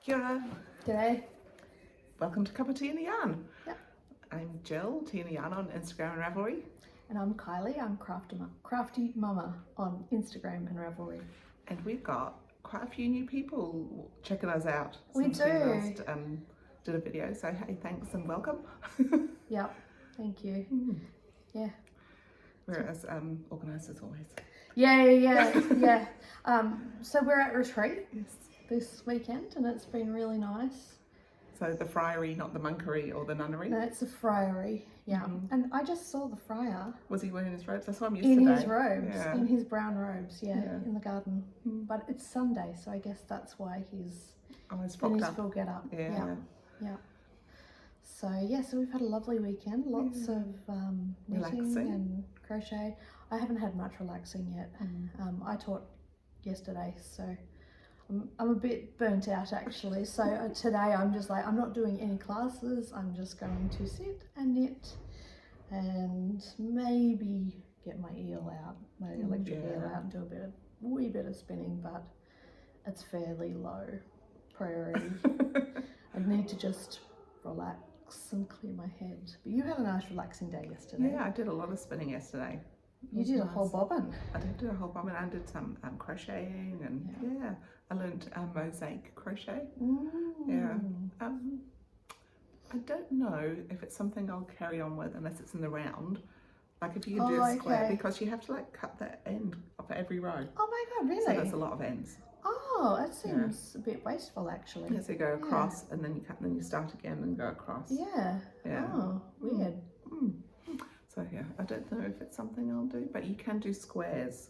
Kia ora. G'day. Welcome to Cup of Tea and a Yarn. Yep. I'm Jill, Tea and a Yarn on Instagram and Ravelry. And I'm Kylie. I'm Crafty Mama on Instagram and Ravelry. And we've got quite a few new people checking us out. We since do. We last did a video, so hey, thanks and welcome. Yep. Thank you. Yeah. We're as organised as always. Yeah. So we're at retreat Yes. this weekend, and it's been really nice. So the friary, not the monkery or the nunnery. No, it's a friary. Yeah. And I just saw the friar Was he wearing his robes? I saw him yesterday. in his robes, Yeah. in his brown robes. Yeah, in the garden. But it's Sunday, so I guess that's why he's I was in frocked his up. full get up. Yeah. So we've had a lovely weekend. Lots of knitting Relaxing. and crochet. I haven't had much relaxing yet. I taught yesterday, so I'm a bit burnt out actually. So today I'm just like, I'm not doing any classes. I'm just going to sit and knit and maybe get my eel out, my electric eel out, and do a wee bit of spinning, but it's fairly low priority. I need to just relax and clear my head. But you had a nice relaxing day yesterday. Yeah, I did a lot of spinning yesterday. You did a whole bobbin. I did do a whole bobbin and did some crocheting and I learned mosaic crochet. Yeah. I don't know if it's something I'll carry on with unless it's in the round. Like if you can do a square, because you have to like cut the end of every row. Oh my god, really? So that's a lot of ends. Oh, that seems a bit wasteful actually. Yeah, so you go across and then you cut and then you start again and go across. Yeah. Oh, weird. So yeah, I don't know if it's something I'll do, but you can do squares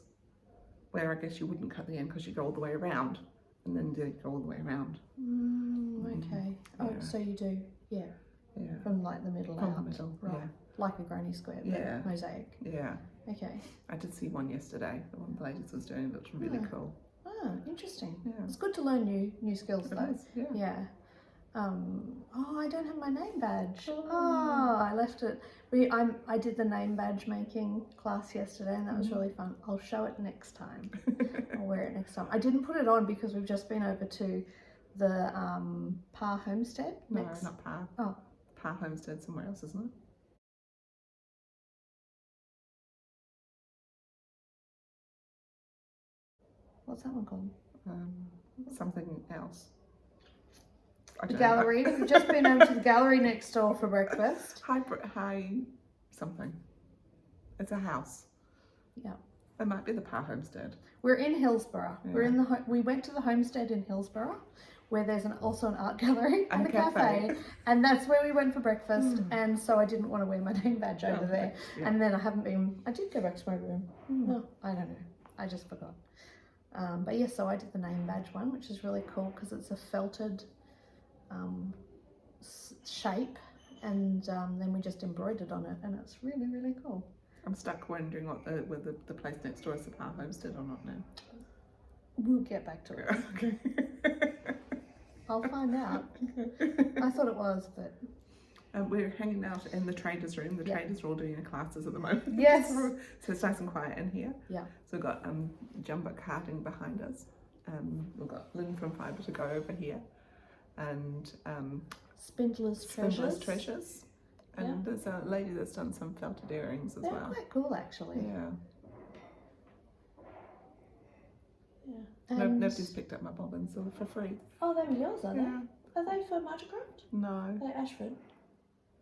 where I guess you wouldn't cut the end because you go all the way around and then go all the way around. Okay. Oh, so you do, yeah. From like the middle out. From the middle, right. Like a granny square, but mosaic. Yeah. Okay. I did see one yesterday. The one the ladies was doing looked really cool. Oh, interesting. Yeah. It's good to learn new skills though. It is, yeah. Oh, I don't have my name badge. I left it. I did the name badge making class yesterday, and that was really fun. I'll show it next time. I'll wear it next time. I didn't put it on because we've just been over to the Pa Homestead. No, not Pa. Oh. Pa Homestead somewhere else, isn't it? What's that one called? Something else. The gallery. We've just been over to the gallery next door for breakfast. Hi, something. It's a house. Yeah. It might be the Pa Homestead. We're in Hillsborough. Yeah. We went to the homestead in Hillsborough, where there's also an art gallery and a cafe, and that's where we went for breakfast. And so I didn't want to wear my name badge over there. Yeah. And then I did go back to my room. No, I don't know. I just forgot. But yes, so I did the name badge one, which is really cool because it's a felted shape, and then we just embroidered on it, and it's really, really cool. I'm stuck wondering whether the place next door is the Pa Homestead or not now. We'll get back to it. Okay. I'll find out. I thought it was, but... we're hanging out in the traders' room. The traders are all doing their classes at the moment. Yes. So it's nice and quiet in here. Yeah. So we've got jumbo carting behind us. We've got linen from fibre to go over here. And Spindler's Treasures. And there's a lady that's done some felted earrings as well. They're quite cool actually. Yeah. Nobody's picked up my bobbins, so they're for free. Oh, they're yours, are they? Are they for Margacraft? No. Are they Ashford?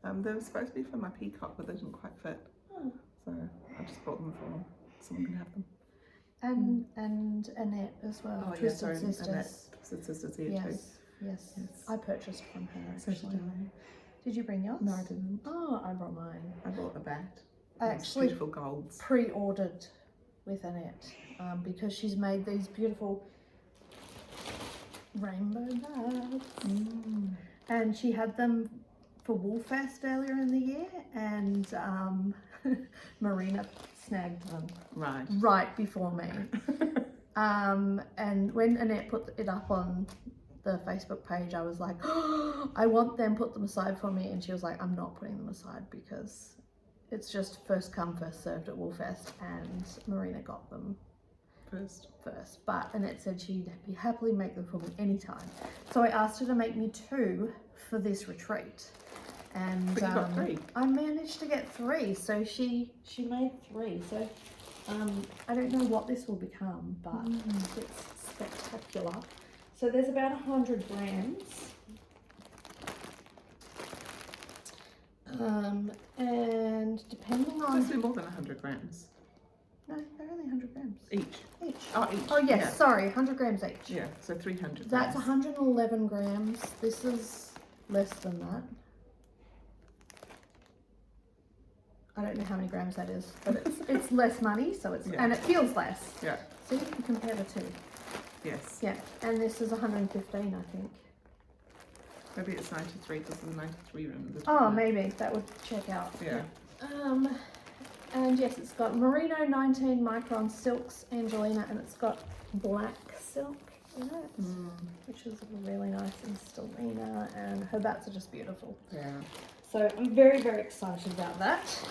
They were supposed to be for my peacock, but they didn't quite fit. Oh. So I just bought them for someone can have them. And Annette as well. Oh, Twisted Sisters. Annette, Twisted Sisters here too. Yes. I purchased from her So actually. Did you bring yours? No, I didn't. Oh, I brought mine. I bought a bat. I actually beautiful golds. Pre-ordered with Annette because she's made these beautiful rainbow bags. And she had them for Woolfest earlier in the year, and Marina snagged them right before me. And when Annette put it up on the Facebook page, I was like, oh, I want them, put them aside for me. And she was like, I'm not putting them aside because it's just first come, first served at Woolfest, and Marina got them first, and it said she'd be happily make them for me anytime. So I asked her to make me 2 for this retreat, and But you got 3. I managed to get 3. So she made 3. So I don't know what this will become, but it's spectacular. So there's about 100 grams. And depending on... Supposed to be more than 100 grams. No, they're only 100 grams. Each? Each. Oh, each. Oh, yes, Yeah. sorry, 100 grams each. Yeah, so 300 grams. That's 111 grams. This is less than that. I don't know how many grams that is, but it's less money, so it's and it feels less. Yeah. So you can compare the 2. Yes. Yeah, and this is 115, I think. Maybe it's 93 because there's 93 in the Oh, maybe that would check out. Yeah. And yes, it's got merino 19 micron silks Angelina, and it's got black silk in it, which is really nice, and stellina, and her bats are just beautiful. Yeah. So I'm very, very excited about that.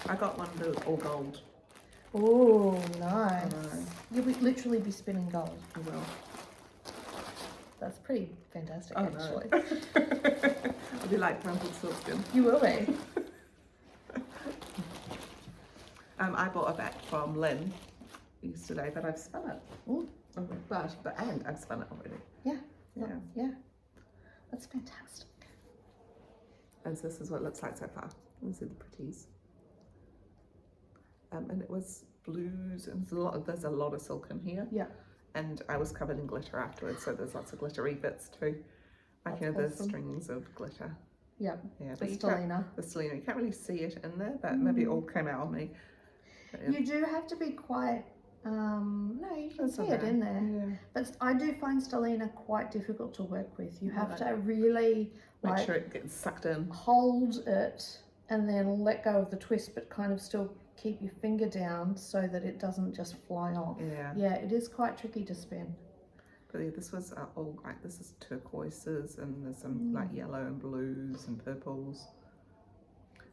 I got one that's all gold. Oh, nice. I know. You'll literally be spinning gold. I will. That's pretty fantastic, Oh, actually. no. I'll be like crumpled silkskin. You will be. I bought a bat from Lynn yesterday, but I've spun it. Ooh. And I've spun it already. Yeah. Yeah. Yeah. That's fantastic. And so this is what it looks like so far. These are the pretties. And it was blues, and there's a lot of silk in here. Yeah. And I was covered in glitter afterwards, so there's lots of glittery bits too. Like, you know, there's strings of glitter. Yeah. Yeah, The but you stellina. the stellina. You can't really see it in there, but maybe it all came out on me. But, yeah. You do have to be quite, no, you can That's see okay. it in there. Yeah. But I do find stellina quite difficult to work with. You have to really Make sure it gets sucked in. hold it and then let go of the twist, but kind of still keep your finger down so that it doesn't just fly off. Yeah. Yeah, it is quite tricky to spin. But yeah, this was all like, this is turquoises, and there's some like yellow and blues and purples.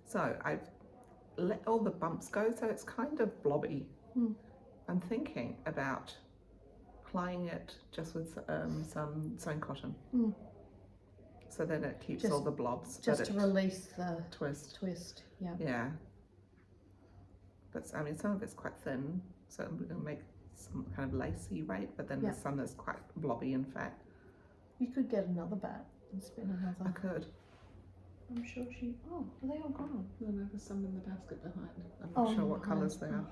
So I've let all the bumps go, so it's kind of blobby. I'm thinking about applying it just with some sewn cotton. So then it keeps all the blobs. Just to release the twist. Yeah. Yeah. But I mean, some of it's quite thin, so it'll make some kind of lacy weight, but then there's some that's quite blobby and fat. You could get another bat and spin another. I could. I'm sure she... Oh, are they all gone? No, there's some in the basket behind. I'm Oh, not sure what colours they are.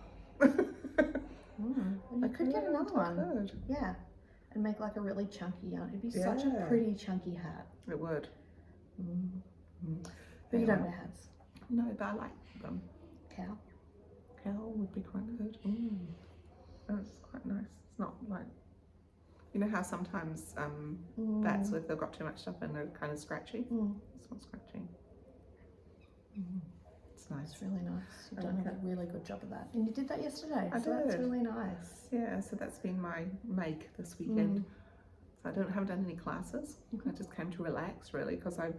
You could get another one. Could. Yeah. And make like a really chunky yarn. It'd be such a pretty chunky hat. It would. But you don't wear hats. No, but I like them. Cow. Cow would be quite good. Oh, it's quite nice. It's not like, you know how sometimes bats, if they've got too much stuff in, they're kind of scratchy. It's not scratchy. It's nice. It's really nice. You've done a really good job of that. And you did that yesterday. I so that's did. really nice. Yeah, so that's been my make this weekend. So I haven't done any classes. I just came to relax really, because I've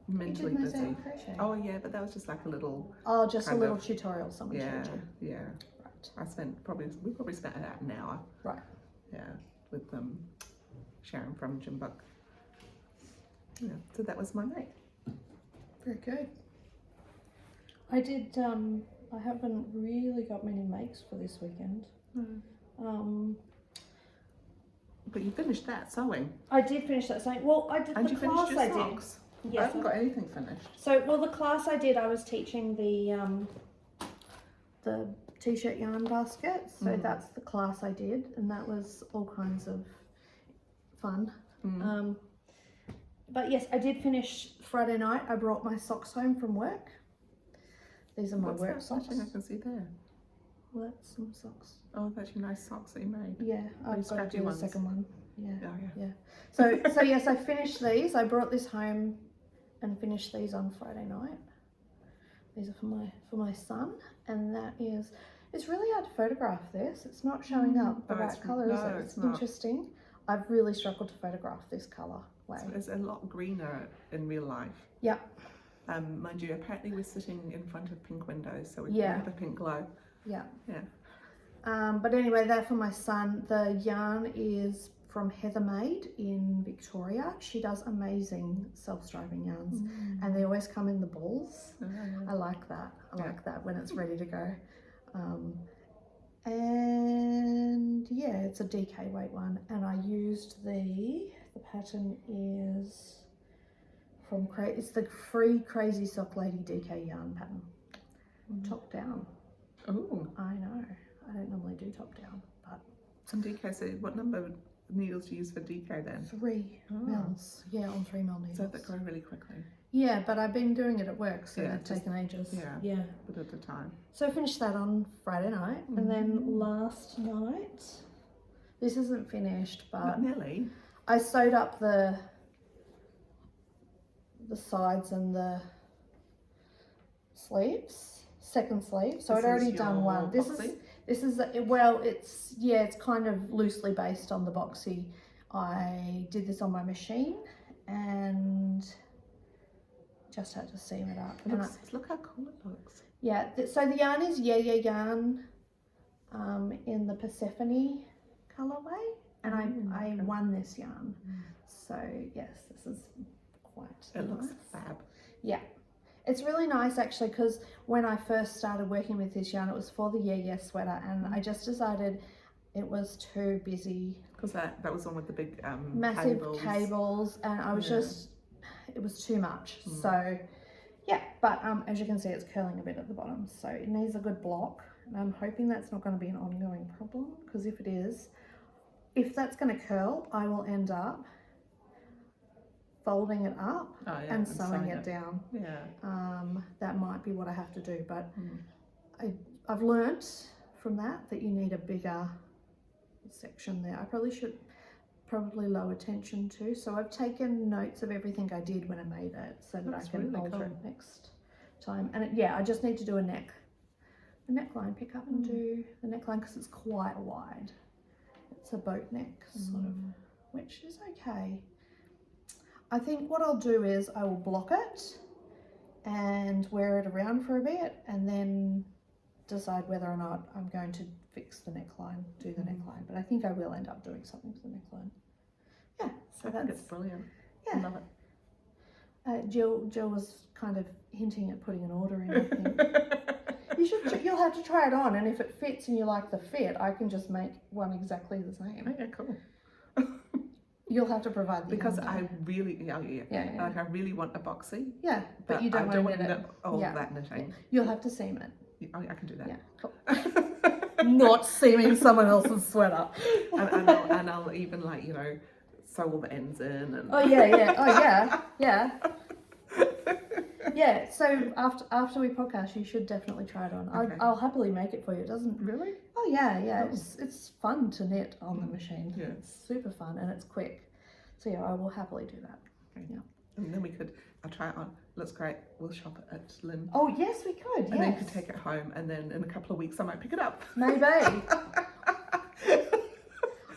mentally you did busy. mosaic crochet. Oh yeah, but that was just like a little. Oh, just a kind little of- tutorial someone Yeah, showed you. yeah. Right. We probably spent about an hour. Right. Yeah, with Sharon from Jim Buck. Yeah, so that was my make. Very good. I did, I haven't really got many makes for this weekend. But you finished that sewing. I did finish that saying, well, I did And the you finished class your I did. socks. I Yes. haven't got anything finished. So, well, the class I did, I was teaching the t-shirt yarn basket. So that's the class I did, and that was all kinds of fun. But yes, I did finish Friday night. I brought my socks home from work. These are my What's work that socks. stitching I can see there? Well, that's some socks. Oh, that's your nice socks that you made. Yeah, I've got to scratchy do the ones? second one. Yeah. Oh yeah. So yes, I finished these. I brought this home and finished these on Friday night. These are for my son, and that is, it's really hard to photograph this. It's not showing up the right colour, is it? it's not. Interesting. I've really struggled to photograph this colour way. It's a lot greener in real life. Yeah. Mind you, apparently we're sitting in front of pink windows, so we Yeah. have a pink glow. Yeah. Yeah. But anyway, they're for my son. The yarn is from Heather Made in Victoria. She does amazing self-striving yarns, and they always come in the balls. I like that. I like that when it's ready to go. And yeah, it's a DK weight one, and I used the pattern is from it's the Free Crazy Sock Lady DK yarn pattern, top down. Oh, I know. I don't normally do top down, but and DK. So, what number of needles do you use for DK then? 3 mils. Yeah, on 3 mil needles. So they grow really quickly. Yeah, but I've been doing it at work, so Yeah, it's taken ages. yeah. But at a time. So I finished that on Friday night, and then last night, this isn't finished, but Not nearly. I sewed up the sides and the sleeves, second sleeve. So I'd already done one. This is well, it's kind of loosely based on the boxy. I did this on my machine and just had to seam it up. Look how cool it looks. Yeah, so the yarn is yarn in the Persephone colourway, and I won this yarn. So yes, this is quite nice. It looks fab. Yeah, it's really nice actually, because when I first started working with this yarn, it was for the sweater, and I just decided it was too busy. Because that was one with the big massive cables, and I was just, it was too much. So yeah, but as you can see, it's curling a bit at the bottom, so it needs a good block, and I'm hoping that's not going to be an ongoing problem, because if it is, if that's going to curl, I will end up folding it up and sewing it down. Yeah. That might be what I have to do, but I've learnt from that you need a bigger section there. I probably should lower tension too, so I've taken notes of everything I did when I made it, so that I can alter it next time. And I just need to do a neckline, pick up and do the neckline, because it's quite wide. It's a boat neck sort of, which is okay. I think what I'll do is I will block it and wear it around for a bit, and then decide whether or not I'm going to fix the neckline, do the neckline. But I think I will end up doing something to the neckline. Yeah, so I think it's brilliant. Yeah. I love it. Jill was kind of hinting at putting an order in, I think. You'll have to try it on, and if it fits and you like the fit, I can just make one exactly the same. Okay, cool. You'll have to provide the because yarn, I really, like I really want a boxy. Yeah, but you don't want to knit it. That knitting. Yeah. You'll have to seam it. I can do that. Yeah, cool. Not seaming someone else's sweater. and I'll even sew all the ends in. And Oh yeah. Yeah, so after we podcast, you should definitely try it on. Okay. I'll happily make it for you. It doesn't Really? Oh yeah. It's fun to knit on the machine. Yeah. It's super fun and it's quick. So yeah, I will happily do that. Okay. Yeah. And then I'll try it on. Looks great. We'll shop it at Lynn. Oh yes, we could. And then you could take it home, and then in a couple of weeks I might pick it up. Maybe.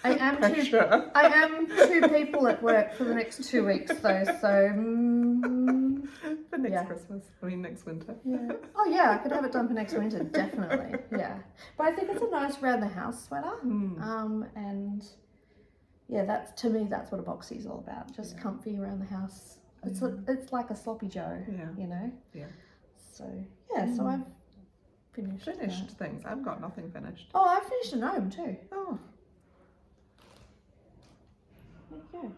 I am two people at work for the next 2 weeks though, so for next winter. Yeah. Oh yeah, I could have it done for next winter, definitely. Yeah. But I think it's a nice round the house sweater. And yeah, that's what a boxy is all about. Just comfy around the house. It's like a sloppy Joe. Yeah. Yeah. So so I've finished things. I've got nothing finished. Oh, I've finished a gnome too. Oh. There you go.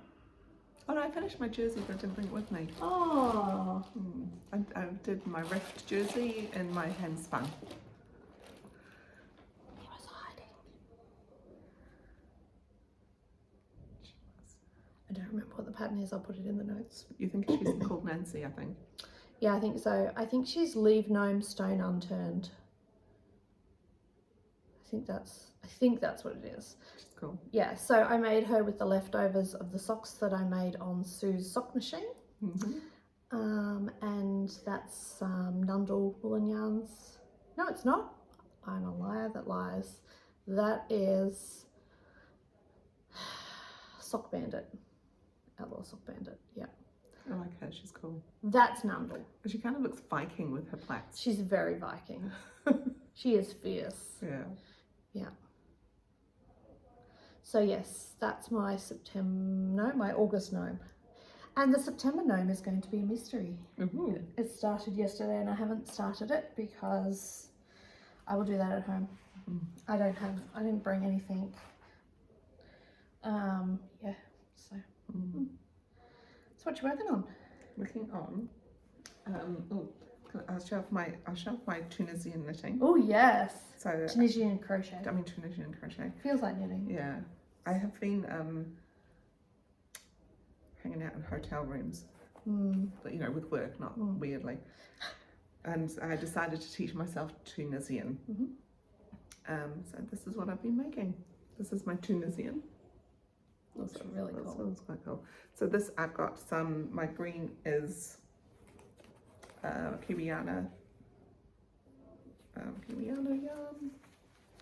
Oh no, I finished my jersey, but I didn't bring it with me. Oh. I did my rift jersey in my hand spun. He was hiding. I don't remember what the pattern is. I'll put it in the notes. You think she's called Nancy, I think. Yeah, I think so. I think she's Leave Gnome Stone Unturned. I think that's what it is. She's cool. Yeah, so I made her with the leftovers of the socks that I made on Sue's sock machine. And that's Nundle woolen yarns. No, it's not. I'm a liar that lies. That is Sock Bandit. Outlaw Sock Bandit, yeah. I like her, she's cool. That's Nundle. She kind of looks Viking with her plaits. She's very Viking. She is fierce. Yeah. So yes, that's my August gnome. And the September gnome is going to be a mystery. Ooh. It started yesterday and I haven't started it because I will do that at home. I didn't bring anything. Yeah, so. So what you working on? Working on, I'll show off my Tunisian knitting. Oh yes. So Tunisian crochet. I mean Tunisian crochet. Feels like knitting. Yeah, I have been hanging out in hotel rooms, but you know, with work, not weirdly. And I decided to teach myself Tunisian. So this is what I've been making. This is my Tunisian. Looks really cool. That's quite cool. So this, I've got some, my green is Kiwiana yarn.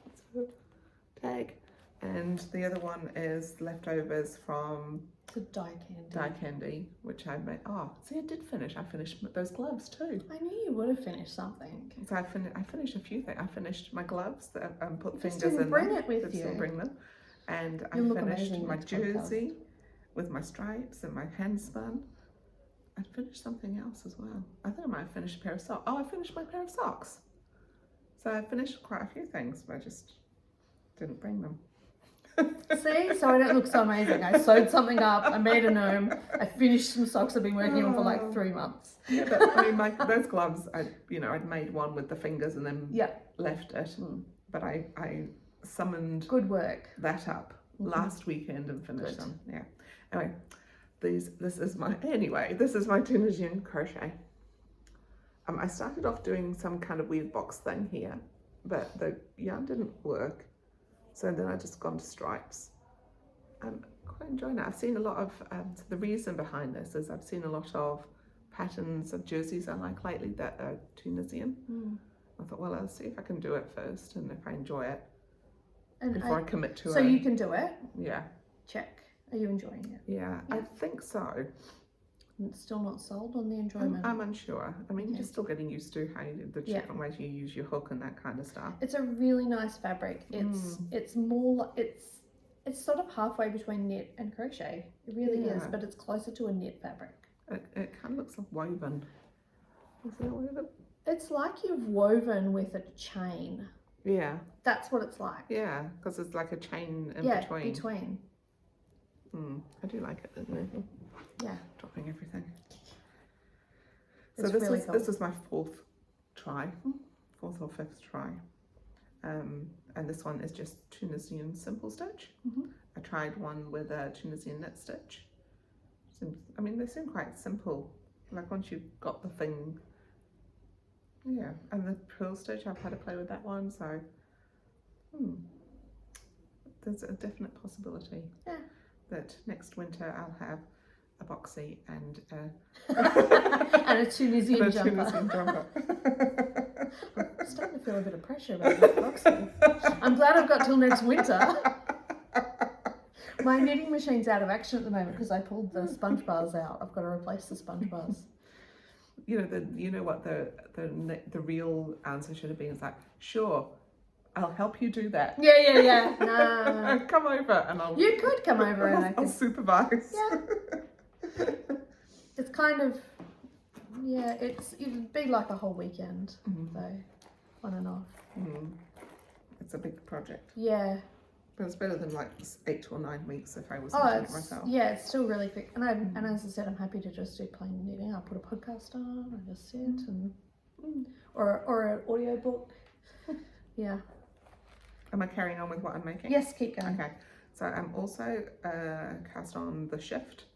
That's a tag. And the other one is leftovers from The die candy, which I made. Oh, see, I did finish. I finished those gloves too. I knew you would have finished something. So I finished a few things. I finished my gloves that put Just fingers didn't in bring them. it with Just you. didn't bring them. And I You'll look finished amazing my next podcast. jersey with my stripes and my hand spun. I finished something else as well. I think I might have finished a pair of socks. Oh, I finished my pair of socks. So I finished quite a few things, but I just didn't bring them. See, so I don't look so amazing. I sewed something up, I made a gnome, I finished some socks I've been working on for like 3 months. Yeah, but I mean, those gloves, I'd made one with the fingers and then left it. But I summoned Good work. that up last weekend and finished them. Yeah. Anyway, this is my Tunisian crochet. I started off doing some kind of weird box thing here, but the yarn didn't work. So then I just gone to stripes. I'm quite enjoying it. I've seen a lot of, so the reason behind this is I've seen a lot of patterns of jerseys I like lately that are Tunisian. I thought, well, I'll see if I can do it first and if I enjoy it before I commit to it. So you can do it? Yeah. Check. Are you enjoying it? Yeah, I think so. It's still not sold on the enjoyment? I'm unsure. I mean, you're still getting used to how the different ways you use your hook and that kind of stuff. It's a really nice fabric. It's more, it's sort of halfway between knit and crochet. It really is, but it's closer to a knit fabric. It kind of looks like woven. Is it woven? It's like you've woven with a chain. Yeah. That's what it's like. Yeah, because it's like a chain in between. Yeah, between. I do like it, isn't it? Yeah. Dropping everything. It's So really cool. this is my fourth or fifth try. And this one is just Tunisian simple stitch. I tried one with a Tunisian knit stitch. I mean, they seem quite simple. Like once you've got the thing, yeah. And the purl stitch, I've had to play with that one, so there's a definite possibility that next winter I'll have a boxy and and a Tunisian jumper. Tunisian jumper. I'm starting to feel a bit of pressure about this boxy. I'm glad I've got till next winter. My knitting machine's out of action at the moment because I pulled the sponge bars out. I've got to replace the sponge bars. You know what the real answer should have been. It's like, sure, I'll help you do that. Yeah. No. Come over and I'll. You could come over and I'll supervise. Yeah. It's kind of, it'd be like a whole weekend though, on and off. It's a big project. Yeah. But it's better than like 8 or 9 weeks if I was doing it myself. Yeah, it's still really quick. And and as I said, I'm happy to just do plain knitting. I'll put a podcast on, I just sit and or an audio book. Yeah. Am I carrying on with what I'm making? Yes, keep going. Okay. So I'm also cast on The Shift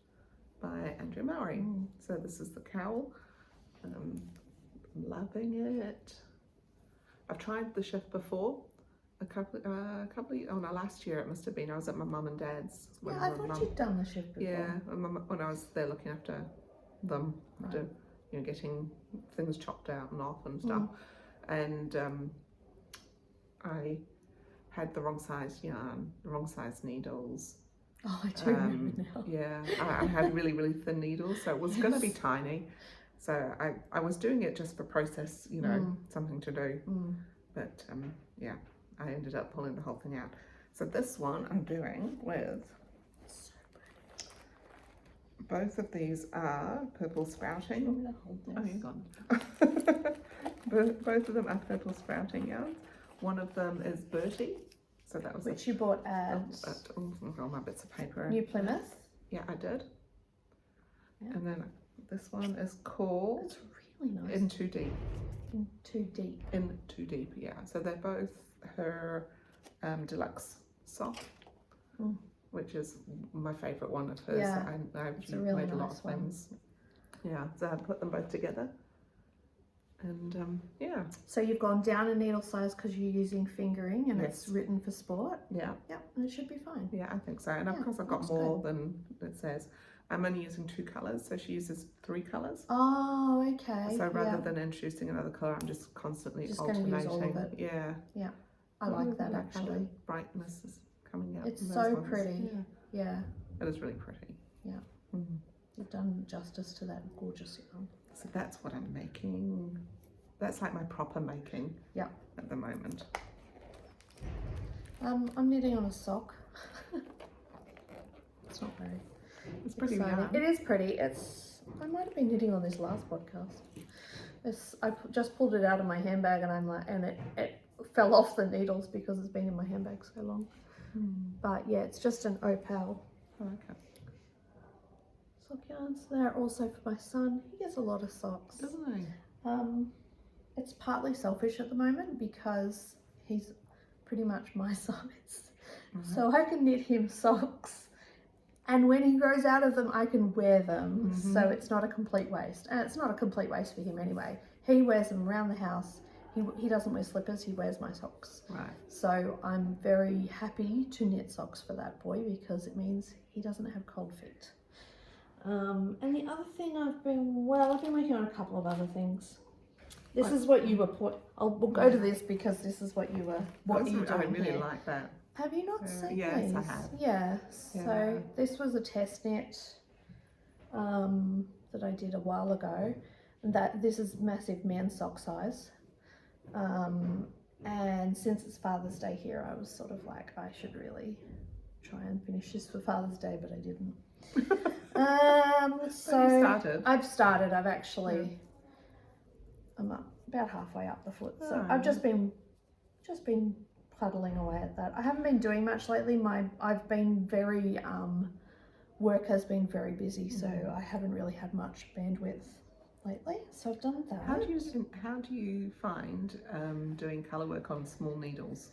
by Andrew Mowry. So this is the cowl. I'm loving it. I've tried The Shift before. Last year it must have been. I was at my mum and dad's. Yeah, I thought you'd done The Shift before. Yeah, when I was there looking after them, after getting things chopped out and off and stuff, and I had the wrong size yarn, the wrong size needles. Oh, I do remember now. Yeah, I had really, really thin needles, so it was going to be tiny. So I was doing it just for process, something to do. But yeah, I ended up pulling the whole thing out. So this one I'm doing with, both of these are purple sprouting. Oh, you're gone. Both of them are purple sprouting yarns. One of them is Bertie. So that was which you bought at all my bits of paper. New Plymouth. Yeah, I did. Yeah. And then this one is called It's really nice. In Too Deep. In Too Deep. In Too Deep, yeah. So they're both her deluxe sock, which is my favourite one of hers. Yeah, I've really made a lot nice of things. Yeah, so I put them both together. And yeah. So you've gone down a needle size because you're using fingering and Yes. it's written for sport. Yeah. Yep, and it should be fine. Yeah, I think so. And of Yeah, course I've got looks more than it says. I'm only using 2 colours, so she uses 3 colours. Oh, okay. So rather than introducing another colour, I'm just constantly Just gonna alternating. use all of it. Yeah. I like that Kind actually. of brightness is coming out. It's in those so ones. pretty. Yeah, It is really pretty. Yeah. You've done justice to that gorgeous yarn. So that's what I'm making. That's like my proper making. Yeah. At the moment. I'm knitting on a sock. It's not very. It's pretty exciting. yarn. It is pretty. I might have been knitting on this last podcast. I just pulled it out of my handbag and it fell off the needles because it's been in my handbag so long. But yeah, it's just an opal. Oh, okay. Sock yarns. They're also for my son. He gets a lot of socks. Doesn't he? It's partly selfish at the moment because he's pretty much my size. So I can knit him socks. And when he grows out of them, I can wear them. So it's not a complete waste. And it's not a complete waste for him anyway. He wears them around the house. He doesn't wear slippers, he wears my socks. Right. So I'm very happy to knit socks for that boy because it means he doesn't have cold feet. And the other thing I've been working on a couple of other things. This is what you were we'll go to this because this is what you were, I really like that. Have you not seen yes, these? I have. Yeah, Yeah. so this was a test knit that I did a while ago. And this is massive man sock size. And since it's Father's Day here, I was sort of like, I should really try and finish this for Father's Day, but I didn't. So you started? I've started. I've actually, I'm about halfway up the foot. So I've just been puddling away at that. I haven't been doing much lately. I've been very, work has been very busy, so I haven't really had much bandwidth lately. So I've done that. How do you find doing colour work on small needles?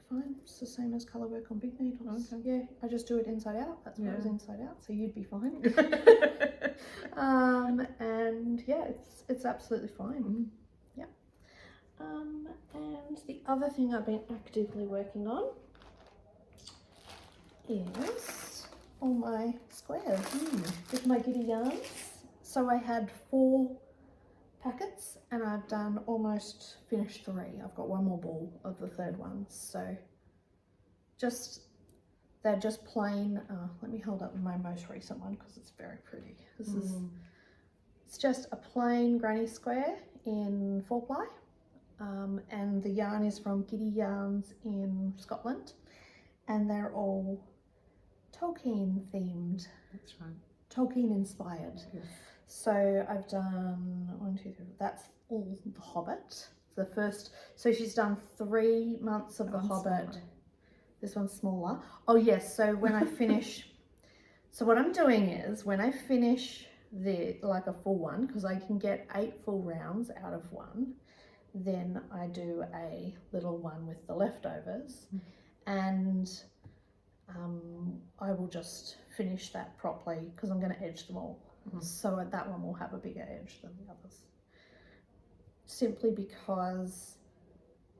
Fine, it's the same as colour work on big needles. Okay. Yeah, I just do it inside out. That's why it was inside out, so you'd be fine. And yeah, it's absolutely fine. Yeah. And the other thing I've been actively working on is all my squares with my giddy yarns. So I had 4 packets and I've done almost finished 3. I've got one more ball of the 3rd one. So they're just plain, let me hold up my most recent one because it's very pretty. It's just a plain granny square in 4-ply. And the yarn is from Giddy Yarns in Scotland, and they're all Tolkien themed. That's right. Tolkien inspired. Yes. So I've done 1, 2, 3. That's all The Hobbit. The first. So she's done 3 months of The Hobbit. Smaller. This one's smaller. Oh yes. So when I finish, so what I'm doing is when I finish like a full one, because I can get 8 full rounds out of one. Then I do a little one with the leftovers, and I will just finish that properly because I'm going to edge them all. So that one will have a bigger edge than the others. Simply because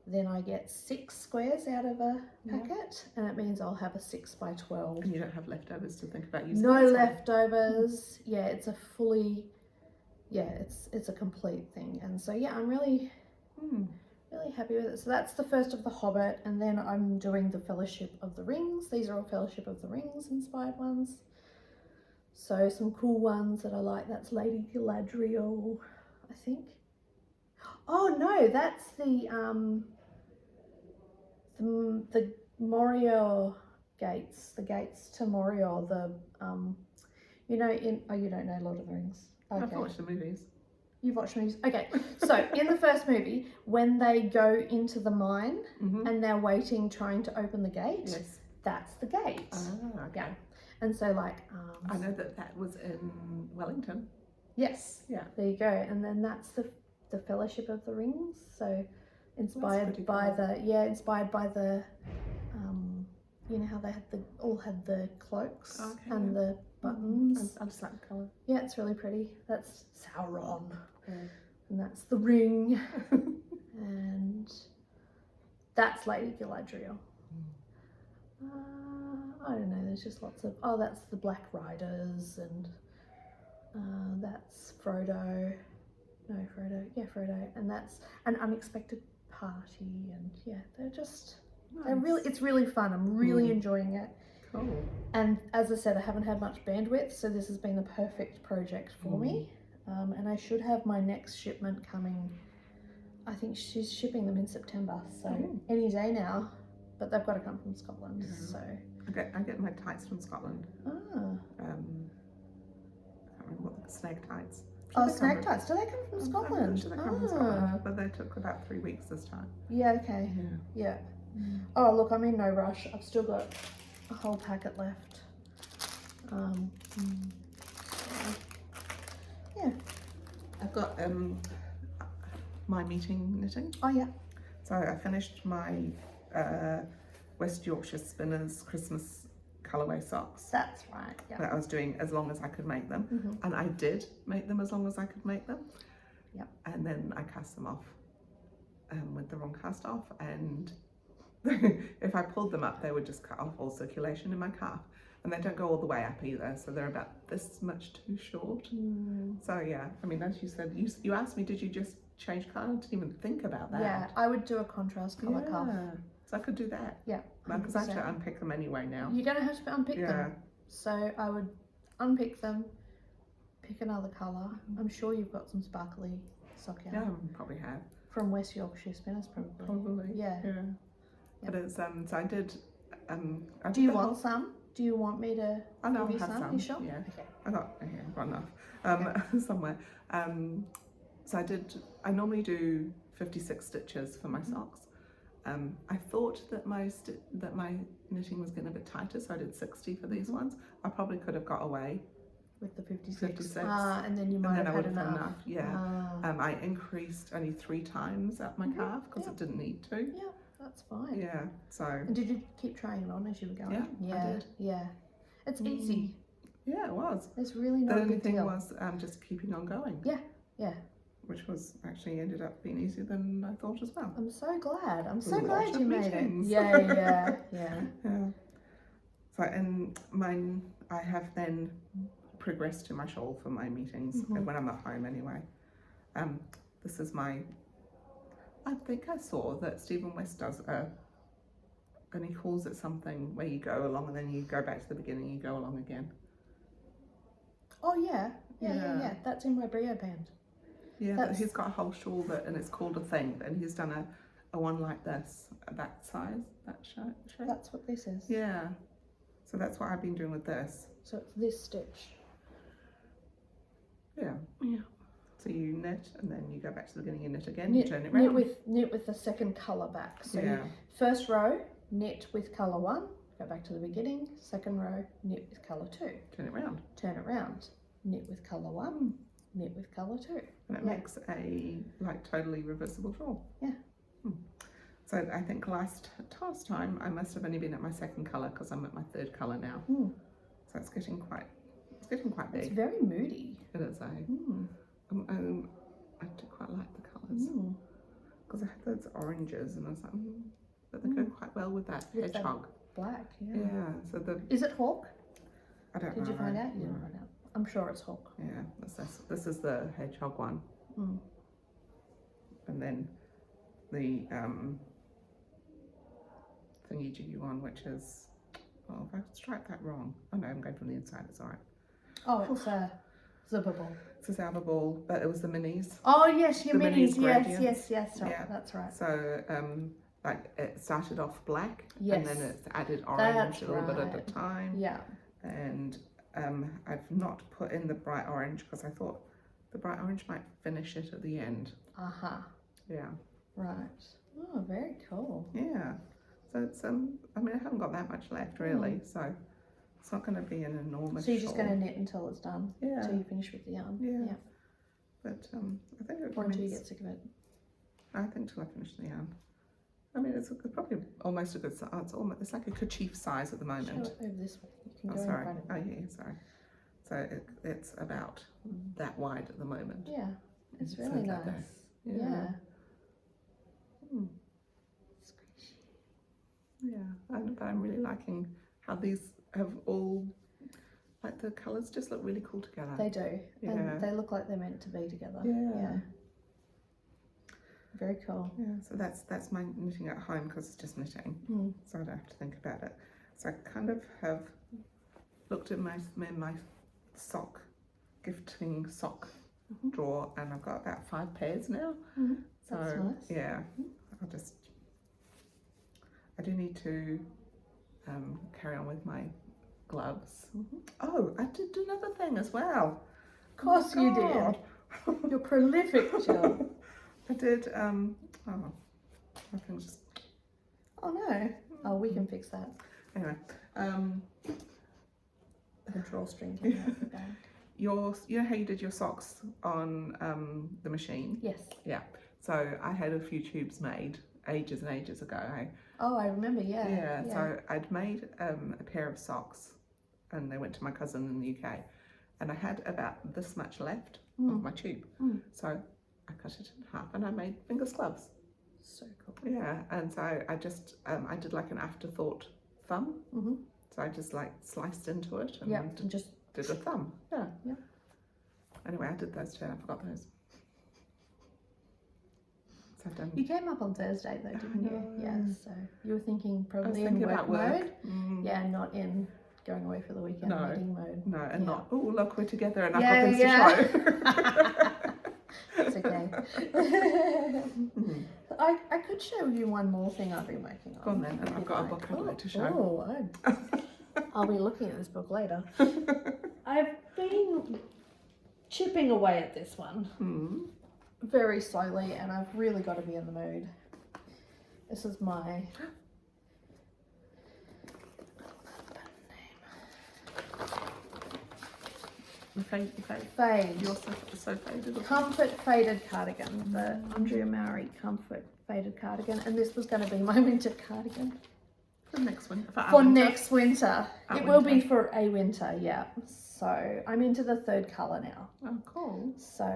then I get 6 squares out of a packet, and it means I'll have a 6 by 12. And you don't have leftovers to think about using. No leftovers. Yeah, it's a fully, it's a complete thing. And so yeah, I'm really happy with it. So that's the first of The Hobbit, and then I'm doing the Fellowship of the Rings. These are all Fellowship of the Rings inspired ones. So some cool ones that I like. That's Lady Galadriel, I think. Oh no, that's the the Morior gates, the gates to Morior, the you know, you don't know Lord of the Rings. Okay. I've watched the movies. You've watched movies. Okay, so in the first movie, when they go into the mine and they're waiting, trying to open the gate, Yes. that's the gate. Ah, okay. Yeah. And so like I know that was in Wellington. yes. Yeah. There you go. And then that's the Fellowship of the Rings. So inspired by the you know how they had all had the cloaks and the buttons. I just like the colour. Yeah, it's really pretty. That's Sauron. And that's the ring. And that's Lady Galadriel. I don't know, there's just lots of, that's the Black Riders, and that's Frodo. Frodo. And that's An Unexpected Party, and yeah, they're just, it's really fun. I'm really enjoying it. Cool. And as I said, I haven't had much bandwidth, so this has been the perfect project for me. And I should have my next shipment coming. I think she's shipping them in September, so any day now. But they've got to come from Scotland, so. I get my tights from Scotland. I can't remember what the snag tights. Snag tights. Do they come from Scotland? I'm sure they come from Scotland, but they took about 3 weeks this time. Yeah. Okay. Yeah. Oh, look, I'm in no rush. I've still got a whole packet left. Yeah. I've got my meeting knitting. Oh yeah. So I finished my West Yorkshire Spinners Christmas colourway socks. That's right. Yeah. That I was doing as long as I could make them, and I did make them as long as I could make them. Yep. And then I cast them off with the wrong cast off, and if I pulled them up, they would just cut off all circulation in my calf. And they don't go all the way up either, so they're about this much too short. So yeah, I mean, as you said, you asked me, did you just change colour? I didn't even think about that. Yeah, I would do a contrast colour cuff. So I could do that. Yeah, because I have to unpick them anyway now. You're going to have to unpick them. So I would unpick them, pick another colour. I'm sure you've got some sparkly sock yarn. Yeah, I probably have. From West Yorkshire Spinners, probably. Probably. Yeah. But it's so I did. Do you want some? Do you want me to I'll give you have some? You sure? Yeah. Okay. I've got enough somewhere. So I normally do 56 stitches for my socks. I thought that my knitting was getting a bit tighter, so I did 60 for these ones. I probably could have got away with the 56. 56. And then you might have had enough. Yeah. I increased only 3 times at my calf because it didn't need to. Yeah, that's fine. Yeah. So. And did you keep trying it on as you were going? Yeah, I did. Yeah. It's easy. Yeah, it was. It's really not the a only big thing deal. was just keeping on going. Yeah. Which was actually ended up being easier than I thought as well. I'm so glad. I'm so A lot glad of you made meetings. it. Yeah. So and I have then progressed to my shawl for my meetings when I'm at home anyway. This is I think I saw that Stephen West does and he calls it something where you go along and then you go back to the beginning, you go along again. Oh yeah. That's in my Brio band. Yeah, but he's got a whole shawl and it's called a thing, and he's done a one like this, that size, that shape. That's what this is. Yeah, so that's what I've been doing with this. So it's this stitch. Yeah. So you knit, and then you go back to the beginning, you knit again, you turn it around. Knit with the second colour back. So yeah. First row, knit with colour 1, go back to the beginning. Second row, knit with colour 2. Turn it round. Turn it round. Knit with colour 1, knit with colour 2. And it makes a totally reversible shawl. Yeah. So I think last time I must have only been at my second colour because I'm at my third colour now. So it's getting quite big. It's very moody. It is, I do quite like the colours because I had those oranges and I was like, but they go quite well with that hedgehog. That black, yeah. Yeah. So is it hawk? I don't know. Did you find out? You didn't find out. I'm sure it's hawk. Yeah. This is the hedgehog one. And then the thingy-jiggy one, which is, if I striped that wrong. Oh no, I'm going from the inside, it's alright. Oh, it's a zippable. It's a zippable, but it was the minis. Oh yes, your The minis, minis gradients. yes, right, Yeah. that's right. So like it started off black, Yes. and then it's added orange That's a little bit at a right. time. Yeah. And I've not put in the bright orange because I thought the bright orange might finish it at the end. Yeah. Right. Oh, very cool. Yeah. So it's I mean, I haven't got that much left really, so it's not going to be an enormous. So you're just shawl. going to knit until it's done. Yeah. Until you finish with the yarn. Yeah. But I think it Or until you means, get sick of it. I think till I finish the yarn. I mean, it's probably almost a good size. It's like a kerchief size at the moment. Show it over this way. You can Oh, go sorry. in front of Oh, it. yeah, sorry. So it's about that wide at the moment. Yeah. It's So really like nice. that. Yeah. Mm. Yeah, but I'm really liking how these have all, like the colours just look really cool together. They do. Yeah. And they look like they're meant to be together. Yeah. Very cool. Yeah, so that's my knitting at home because it's just knitting, so I don't have to think about it. So I kind of have looked at my sock, gifting sock drawer, and I've got about 5 pairs now. So That's nice. yeah, I do need to carry on with my gloves. Oh, I did do another thing as well. Of course you did. You're prolific, Jill. I did, I think just, Oh no. Oh, we can fix that. anyway, The drawstring came out the back. you know how you did your socks on the machine? Yes. Yeah, so I had a few tubes made ages and ages ago. Oh, I remember, yeah. So I'd made a pair of socks and they went to my cousin in the UK, and I had about this much left of my tube. So I cut it in half and I made fingers gloves. So cool. Yeah, and so I just I did like an afterthought thumb. So I just like sliced into it and and just did a thumb. Yeah. Yeah. Anyway, I did those too. I forgot those. So I've done. You came up on Thursday though, didn't you? Yeah. So you were thinking I was probably thinking in work about work. mode. Yeah, not in going away for the weekend No. knitting mode. No, and Yeah. not. Oh, look, we're together and I've Yeah, got things to show. It's okay. I could show you one more thing I've been working on. Go on then, and I've got a book I'd like to show. I'll be looking at this book later. I've been chipping away at this one very slowly, and I've really got to be in the mood. This is my Fade. fade. You're so faded. Comfort faded cardigan, the Andrea Mowry Comfort faded cardigan, and this was going to be my winter cardigan For next winter. for next winter. Our It will be winter. for a winter, yeah. So I'm into the 3rd colour now. Oh, cool. So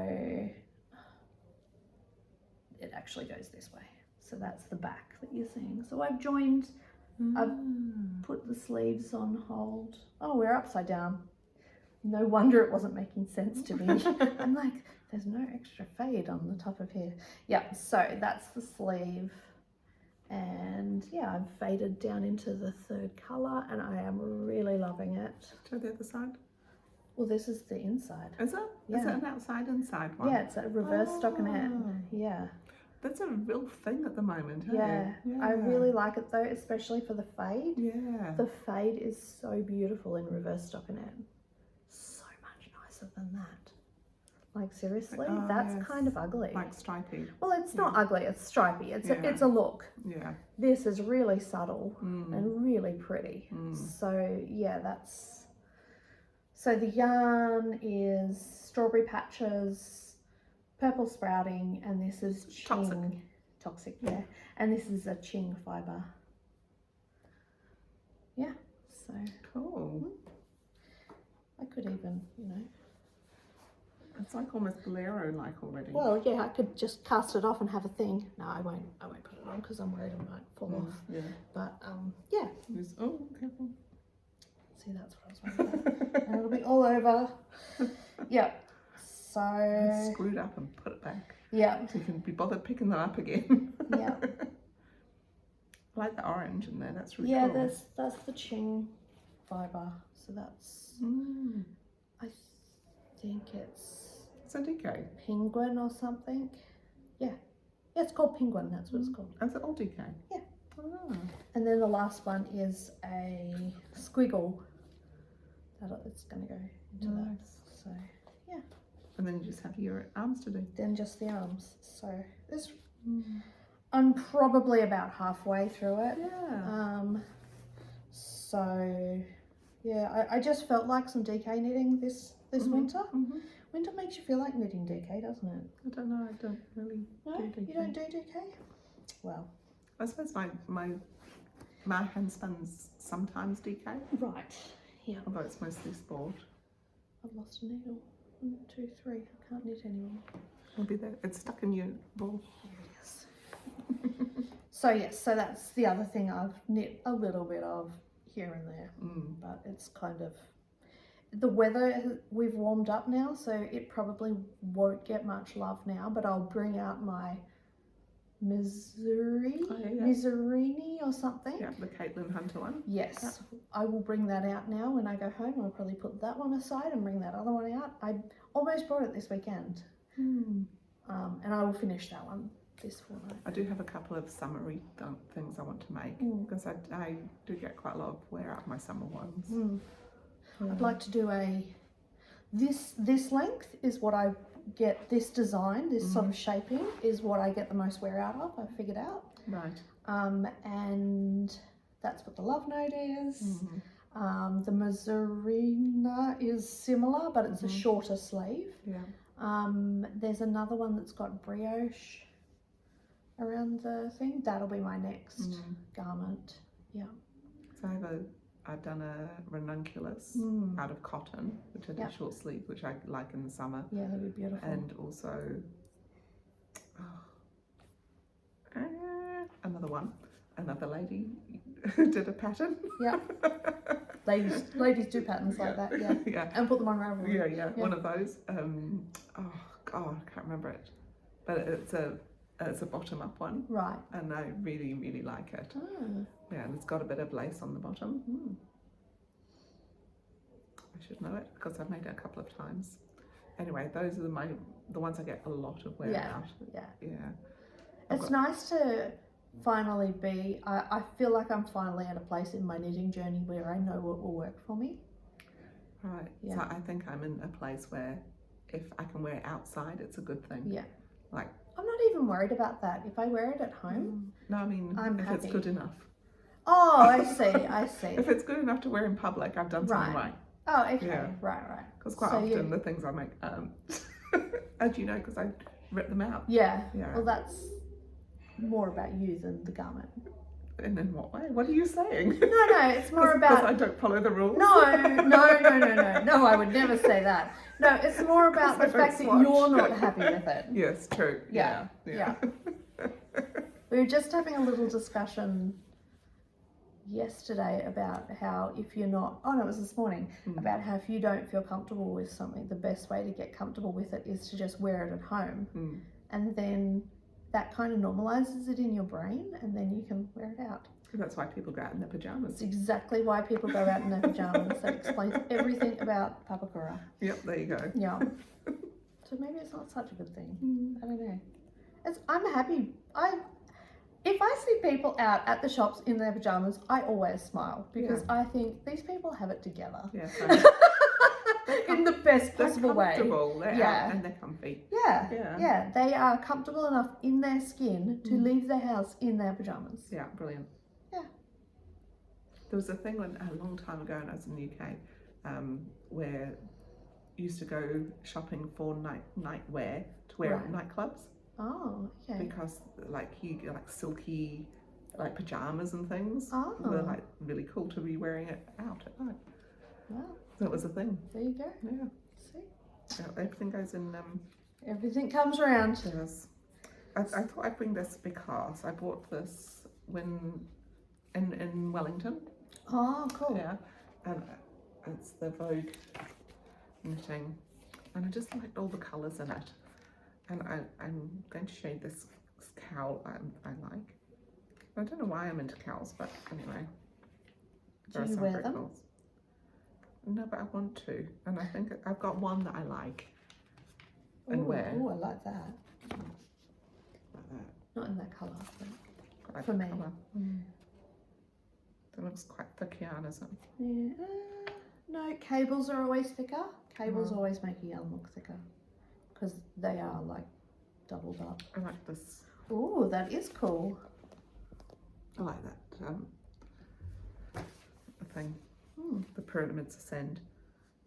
it actually goes this way. So that's the back that you're seeing. So I've joined, I've put the sleeves on hold. Oh, we're upside down. No wonder it wasn't making sense to me. I'm like, there's no extra fade on the top of here. Yeah, so that's the sleeve. And yeah, I've faded down into the 3rd colour and I am really loving it. Show the other side. Well, this is the inside. Is it? Yeah. Is it an outside-inside one? Yeah, it's a reverse stockinette. Yeah. That's a real thing at the moment, hey? Yeah. I really like it though, especially for the fade. Yeah. The fade is so beautiful in reverse stockinette. So much nicer than that. Like seriously, Oh, that's yes. kind of ugly. Like stripy. Well, it's not ugly, it's stripy. It's Yeah. it's a look. Yeah. This is really subtle and really pretty. So yeah, so the yarn is Strawberry Patches, Purple Sprouting, and this is Ching. Toxic, yeah. And this is a Ching fibre. Yeah, so Cool. I could even, It's like almost bolero-like already. Well, yeah, I could just cast it off and have a thing. No, I won't put it on because I'm worried it might fall off. Yeah. But yeah. Oh, careful. See, that's what I was worried about. And it'll be all over. Yeah. So. Screw it up and put it back. Yeah. So you can be bothered picking them up again. Yeah. I like the orange in there. That's really Yeah, cool. that's the Ching fibre. So that's. I think it's a DK. penguin or something. Yeah. Yeah, it's called penguin. That's what it's called. Is it all DK? Yeah. Ah. And then the last one is a squiggle. It's going to go into that. So, yeah. And then you just have your arms to do. Then just the arms. So this, I'm probably about halfway through it. Yeah. So, yeah, I just felt like some DK knitting this winter. Winter makes you feel like knitting DK, doesn't it? I don't know. I don't really do DK. You don't do DK? Well, I suppose my hand spans sometimes DK. right. Yeah. Although it's mostly sport. I've lost a needle. 1, 2, 3. I can't knit anymore. It'll be there. It's stuck in your ball. Here it is. So yes, so that's the other thing I've knit a little bit of here and there, but it's kind of, the weather, we've warmed up now, so it probably won't get much love now, but I'll bring out my Miserini or something. Yeah, the Caitlin Hunter one. Yes, I will bring that out now when I go home. I'll probably put that one aside and bring that other one out. I almost bought it this weekend, and I will finish that one this fortnight. I do have a couple of summery things I want to make because I do get quite a lot of wear out of my summer ones. I'd like to do this length is what I get, this design, this sort of shaping is what I get the most wear out of, I figured out. Right. And that's what the love note is. The Miserina is similar, but it's a shorter sleeve. Yeah. There's another one that's got brioche around the thing. That'll be my next garment. Yeah. So I've done a ranunculus out of cotton, which I did short sleeve, which I like in the summer. Yeah, that'd be beautiful. And also another lady did a pattern. Yeah. Ladies do patterns like that, yeah. Yeah. And put them on Ravelry. Yeah, one of those. Oh God, I can't remember it. But it's a bottom up one. Right. And I really, really like it. Oh. Yeah, and it's got a bit of lace on the bottom. I should know it because I've made it a couple of times. Anyway, those are the ones I get a lot of wear out. Yeah. Yeah. It's nice to finally be, I feel like I'm finally at a place in my knitting journey where I know what will work for me. Right. Yeah. So I think I'm in a place where if I can wear it outside, it's a good thing. Yeah. Like, I'm not even worried about that. If I wear it at home, no, I mean, I'm if happy. it's good enough. Oh, I see. If it's good enough to wear in public, I've done something right. Oh, okay. Yeah. Right. Because quite often the things I make, as you know, because I rip them out. Yeah. Yeah. Well, that's more about you than the garment. And in what way? What are you saying? No, it's more about... Because I don't follow the rules? No, I would never say that. No, it's more about the fact that you're not happy with it. Yes, true. Yeah. We were just having a little discussion yesterday about how if you're not, it was this morning, about how if you don't feel comfortable with something, the best way to get comfortable with it is to just wear it at home. And then that kind of normalizes it in your brain and then you can wear it out. That's why people go out in their pajamas. It's exactly why people go out in their pajamas. That explains everything about Papakura. Yep, there you go. Yeah. So maybe it's not such a good thing. I don't know. I'm happy. If I see people out at the shops in their pajamas, I always smile because I think these people have it together. Yeah. In the best possible way. They're out and they're comfy. Yeah. They are comfortable enough in their skin to leave their house in their pajamas. Yeah, brilliant. Yeah. There was a thing a long time ago when I was in the UK where you used to go shopping for nightwear to wear at nightclubs. Oh, okay. Because you get silky pajamas and things were really cool to be wearing it out at night. Wow. So it was a thing. There you go. Yeah. See? Yeah, everything goes in. Everything comes around. Yes. I thought I'd bring this because I bought this in Wellington. Oh, cool. Yeah. And it's the Vogue knitting. And I just liked all the colours in it. And I'm going to show you this cowl I like. I don't know why I'm into cowls, but anyway. Do you wear them? No, but I want to. And I think I've got one that I like and wear. Oh, I like that. Like that. Not in that colour. But... quite like for the me. colour. That looks quite thick yarn, isn't it? Yeah. No, cables are always thicker. Cables always make a yarn look thicker because they are like doubled up. I like this. Oh, that is cool. I like that thing, the pyramids ascend.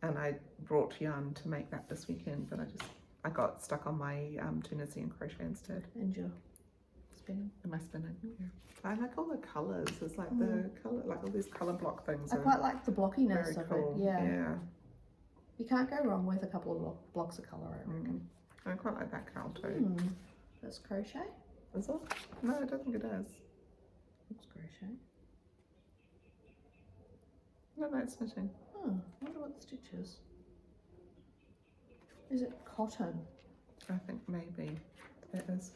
And I brought yarn to make that this weekend, but I got stuck on my Tunisian crochet instead. And your spinning. And my spinning, yeah. I like all the colours. It's like the colour, like all these colour block things. I quite like the blockiness of cool. it. Yeah. You can't go wrong with a couple of blocks of colour, I reckon. I quite like that cowl too. That's crochet. Is it? No, I don't think it is. It's crochet. No, it's knitting. Oh, I wonder what the stitch is. Is it cotton? I think maybe it is.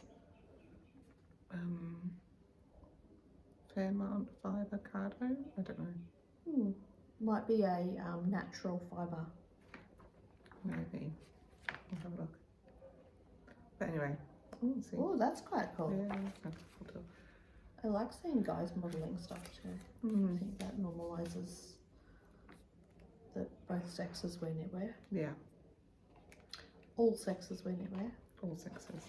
Fairmont fibre cardo. I don't know. Might be a natural fibre. Maybe. I'll have a look. But anyway. See. Oh, that's quite cool. Yeah, that's cool too. I like seeing guys modelling stuff too. I think that normalises that both sexes wear knitwear. Yeah. All sexes wear knitwear. All sexes.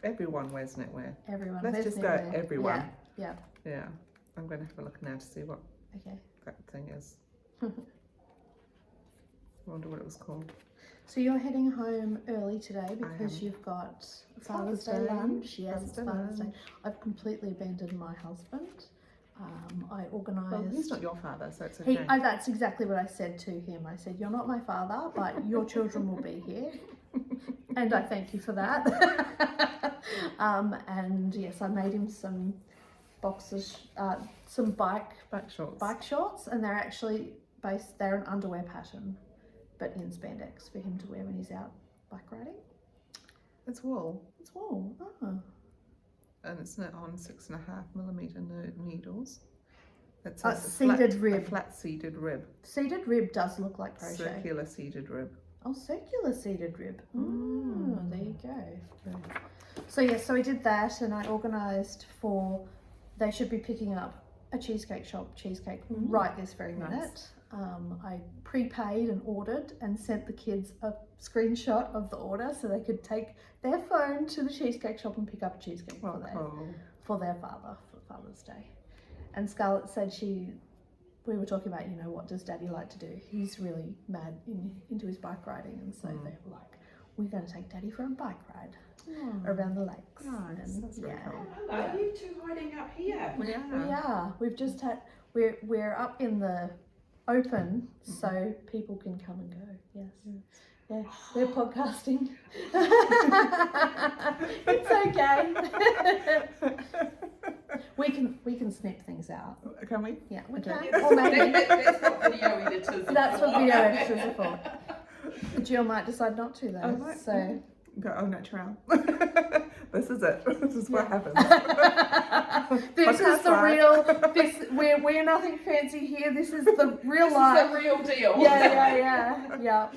Everyone wears knitwear. Everyone. Let's wears just knitwear. go everyone. Yeah. Yeah. I'm going to have a look now to see what Okay. that thing is. I wonder what it was called. So you're heading home early today because you've got Father's Day lunch. Yes, it's Father's Day. I've completely abandoned my husband. I organised. Well, he's not your father, so it's okay. That's exactly what I said to him. I said, "You're not my father, but your children will be here," and I thank you for that. And yes, I made him some boxes, some bike shorts, and they're actually they're an underwear pattern, but in spandex for him to wear when he's out bike riding. It's wool. It's wool. Oh. And it's knit on 6.5mm needles. It's a seeded rib. A flat seeded rib. Seeded rib does look like crochet. Circular seeded rib. Oh, circular seeded rib. There you go. So yes, so we did that, and I organised for. They should be picking up a cheesecake shop cheesecake right this very minute. I prepaid and ordered and sent the kids a screenshot of the order so they could take their phone to the cheesecake shop and pick up a cheesecake for their father for Father's Day. And Scarlett said we were talking about, what does Daddy like to do? He's really mad into his bike riding, and so they were like, we're going to take Daddy for a bike ride around the lakes. Nice. And, That's very cool. Hello, are you two hiding up here? We are. We've just had. We're up in the open, so people can come and go. Yes. Yeah, we're podcasting. It's okay. we can snip things out. Can we? Yeah, we Okay. can. Or maybe That's what video editors are that's what for. video editors are for. Jill might decide not to though. Oh, right. So Go au natural. This is it. This is what happens. this is Podcast the life. real. We're nothing fancy here. This is the real This life. is the real deal. Yeah.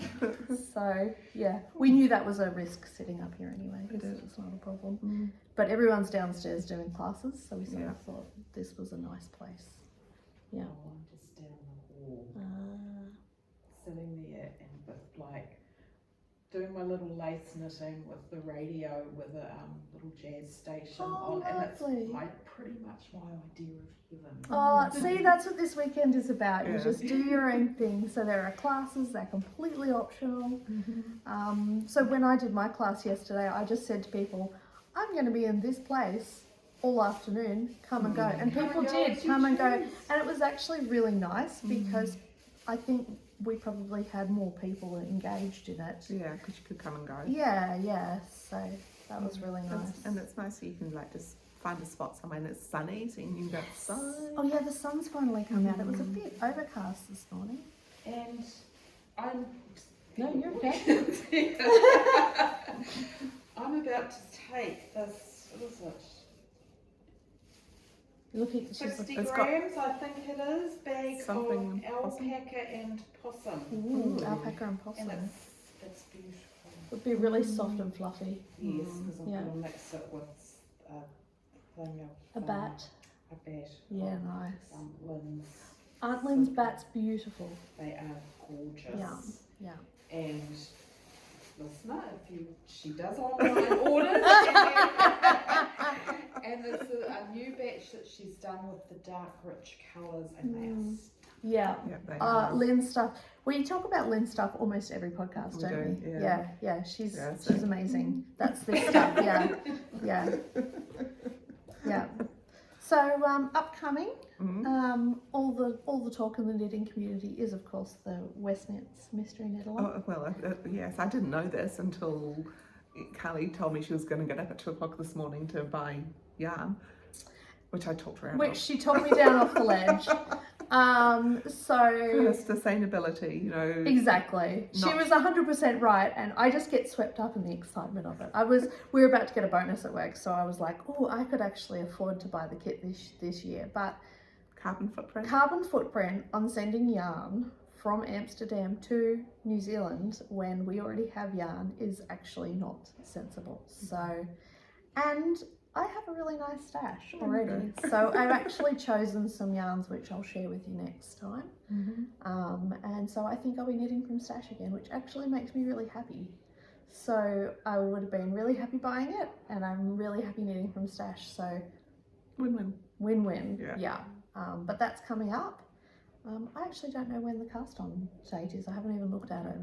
So yeah, we knew that was a risk sitting up here anyway. It's not a problem. But everyone's downstairs doing classes, so we sort of thought this was a nice place. Yeah. Oh, I'm just down the hall, sitting there and doing my little lace knitting with the radio with a little jazz station on, lovely. and it's pretty much my idea of heaven. Oh, see, that's what this weekend is about. You just do your own thing. So there are classes, they're completely optional. So when I did my class yesterday, I just said to people, I'm going to be in this place all afternoon, come and go. And people did come and go. And it was actually really nice because I think we probably had more people engaged in it. Yeah, because you could come and go. Yeah. So that was really nice. And it's nice so you can just find a spot somewhere and it's sunny so you can go outside. Oh yeah, the sun's finally come out. It was a bit overcast this morning. And I'm... No, you're okay. I'm about to take this, what is it? Looking, 60 it's got grams, I think it is, bag something of alpaca and possum. Ooh, alpaca and possum. And it's beautiful. It would be really soft and fluffy. Yes, because I'm Yeah. going to mix it with thing A of bat. a bat. Yeah, of, nice. Lynn's. Aunt Lynn's bat's beautiful. They are gorgeous. Yeah. And listener, she does online orders, and it's a new batch that she's done with the dark, rich colours, and they are. Yeah. Yeah, they are. Lynn's stuff. We talk about Lynn's stuff almost every podcast, don't we? Yeah. She's amazing. That's the stuff. Yeah. So upcoming, all the talk in the knitting community is of course the Westnet's Mystery Knit-along. Oh, well, yes, I didn't know this until Callie told me she was going to get up at 2 o'clock this morning to buy yarn, which I talked her out Which of. she told me down off the ledge. So Sustainability, exactly, she was 100% right, and I just get swept up in the excitement of it. We were about to get a bonus at work, so I was like, oh, I could actually afford to buy the kit this year. But Carbon footprint on sending yarn from Amsterdam to New Zealand when we already have yarn is actually not sensible. So, and I have a really nice stash already. So I've actually chosen some yarns which I'll share with you next time. And so I think I'll be knitting from stash again, which actually makes me really happy. So I would have been really happy buying it, and I'm really happy knitting from stash. So win-win. Yeah. But that's coming up. I actually don't know when the cast on date is. I haven't even looked at it.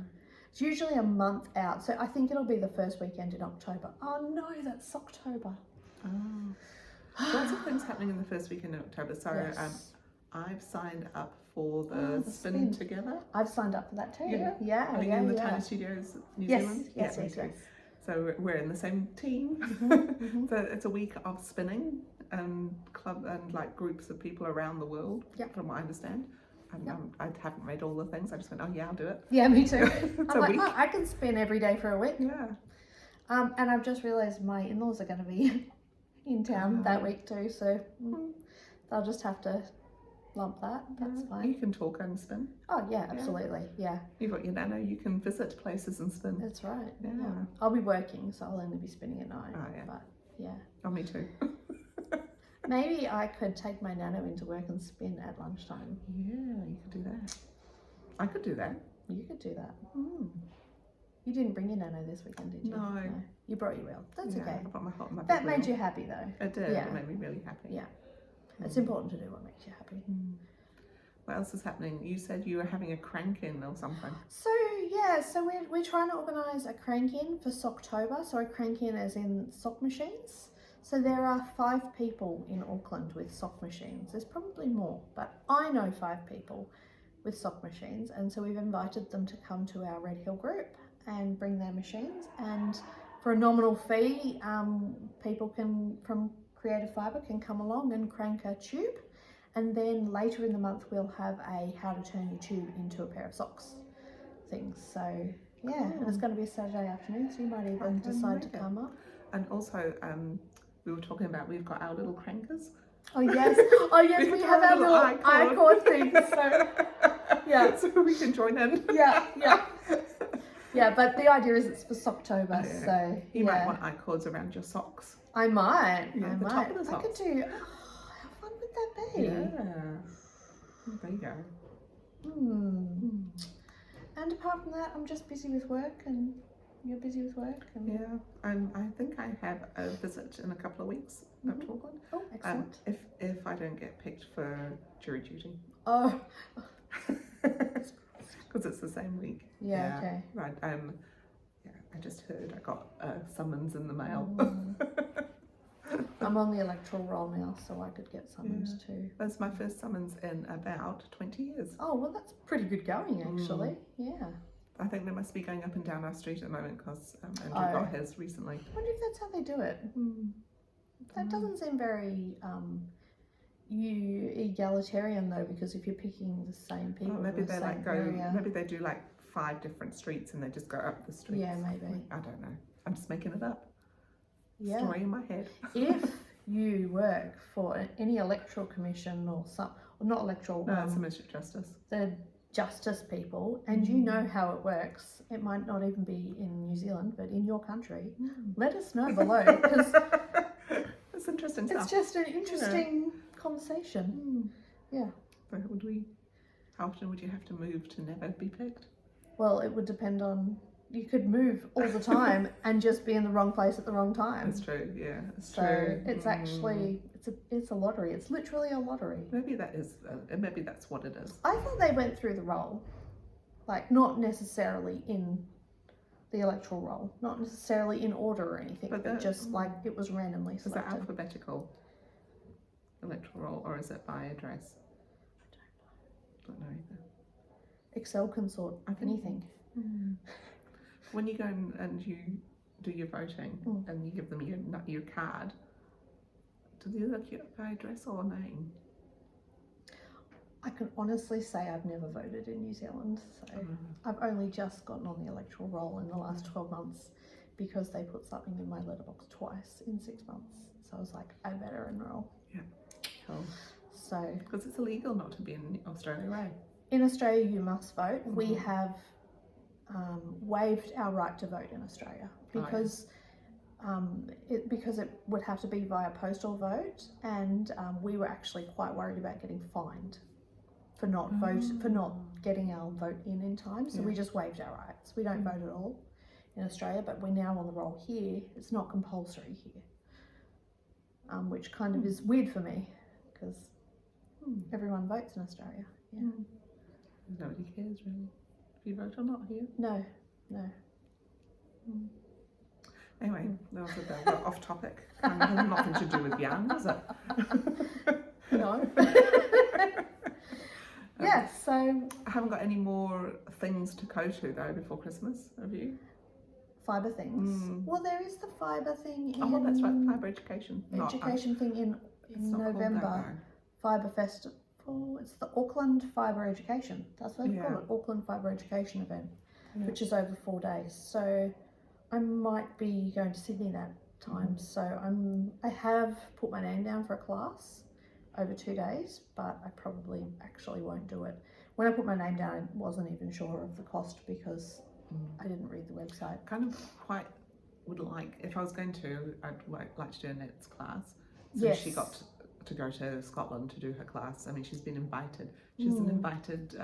It's usually a month out, so I think it'll be the first weekend in October. Oh no, that's Socktober. Lots of things happening in the first weekend in October. So Yes. I've signed up for the spin together. I've signed up for that too. Yeah. Are you in the Tiny Studios New Zealand? Yes. So we're in the same team. So it's a week of spinning and club and like groups of people around the world, from what I understand. I haven't read all the things. I just went, oh yeah, I'll do it. Yeah, me too. I'm like, week. oh, I can spin every day for a week. Yeah. And I've just realised my in-laws are going to be in town that week too, so they'll just have to lump that. That's fine. You can talk and spin. Oh yeah, absolutely. Yeah. You've got your nano. You can visit places and spin. That's right. Yeah. I'll be working, so I'll only be spinning at night. Oh yeah. But yeah. Oh, me too. Maybe I could take my nano into work and spin at lunchtime. Yeah, you could do that. I could do that. You could do that. You didn't bring your nano this weekend, did you? No. You brought your wheel. That's okay. I brought my hot. That made you happy though. It did. Yeah. It made me really happy. Yeah. It's important to do what makes you happy. What else is happening? You said you were having a crank-in or something. So we're trying to organise a crank-in for Socktober. So a crank-in as in sock machines. So there are 5 people in Auckland with sock machines. There's probably more, but I know 5 people with sock machines, and so we've invited them to come to our Red Hill group and bring their machines, and for a nominal fee, people from Creative Fibre can come along and crank a tube, and then later in the month we'll have a how to turn your tube into a pair of socks things. So and it's going to be a Saturday afternoon, so you might even decide to come up. And also, we were talking about we've got our little crankers. Oh yes, we have our little I-cord things. So yeah, so we can join in. Yeah, but the idea is it's for Socktober, so you might want I-cords around your socks. I might. Top of the I socks. could do. Oh, how fun would that be? Yeah. There you go. And apart from that, I'm just busy with work, and you're busy with work. And I think I have a visit in a couple of weeks up to Auckland. Oh, excellent. If I don't get picked for jury duty. Oh. Because it's the same week. Yeah. Okay. Right. I just heard I got a summons in the mail. I'm on the electoral roll now, so I could get summons too. That's my first summons in about 20 years. Oh, well, that's pretty good going, actually. Yeah. I think they must be going up and down our street at the moment because Andrew got his recently. I wonder if that's how they do it. That doesn't seem very egalitarian though, because if you're picking the same people, maybe they maybe they do like 5 different streets and they just go up the streets. Yeah, maybe. I don't know. I'm just making it up. Yeah. Story in my head. If you work for any electoral commission or not electoral, no, it's the Ministry of Justice. The justice people, and you know how it works. It might not even be in New Zealand, but in your country. Let us know below, because it's interesting stuff. It's just an interesting conversation. Yeah. So how often would you have to move to never be picked? Well, it would depend on. You could move all the time and just be in the wrong place at the wrong time. That's true. Yeah, it's So true. it's actually it's a lottery. It's literally a lottery. Maybe maybe that's what it is. I thought they went through the roll, like not necessarily in the electoral roll, not necessarily in order or anything, but just like it was randomly Is it selected. alphabetical electoral roll or is it by address? Don't know either. Excel can sort anything. When you go and you do your voting and you give them your card, do they look you up by address or name? I can honestly say I've never voted in New Zealand, so I've only just gotten on the electoral roll in the last 12 months because they put something in my letterbox twice in 6 months. So I was like, I better enroll. Yeah. Cool. So because it's illegal not to be in Australia, right? In Australia, you must vote. We have waived our right to vote in Australia because it would have to be via postal vote, and we were actually quite worried about getting fined for not getting our vote in time. So we just waived our rights. We don't vote at all in Australia, but we're now on the roll here. It's not compulsory here, which kind of is weird for me because everyone votes in Australia. Yeah. Nobody cares really if you vote or not here. No. Anyway, that was a bit off topic. Kind of nothing to do with young, is it? No. Yeah, so I haven't got any more things to go to though before Christmas, have you? fibre things. Well, there is the fibre thing in... Oh, that's right, fibre education. Education thing in November. Fibre Festival. It's the Auckland Fibre Education. That's what they call it. Auckland Fibre Education event, which is over 4 days. So I might be going to Sydney that time. So I have put my name down for a class over 2 days, but I probably actually won't do it. When I put my name down, I wasn't even sure of the cost because I didn't read the website. Kind of quite would like, if I was going to, I'd like to do a Net's class. So Yes. she got to go to Scotland to do her class. I mean, she's been invited. She's an invited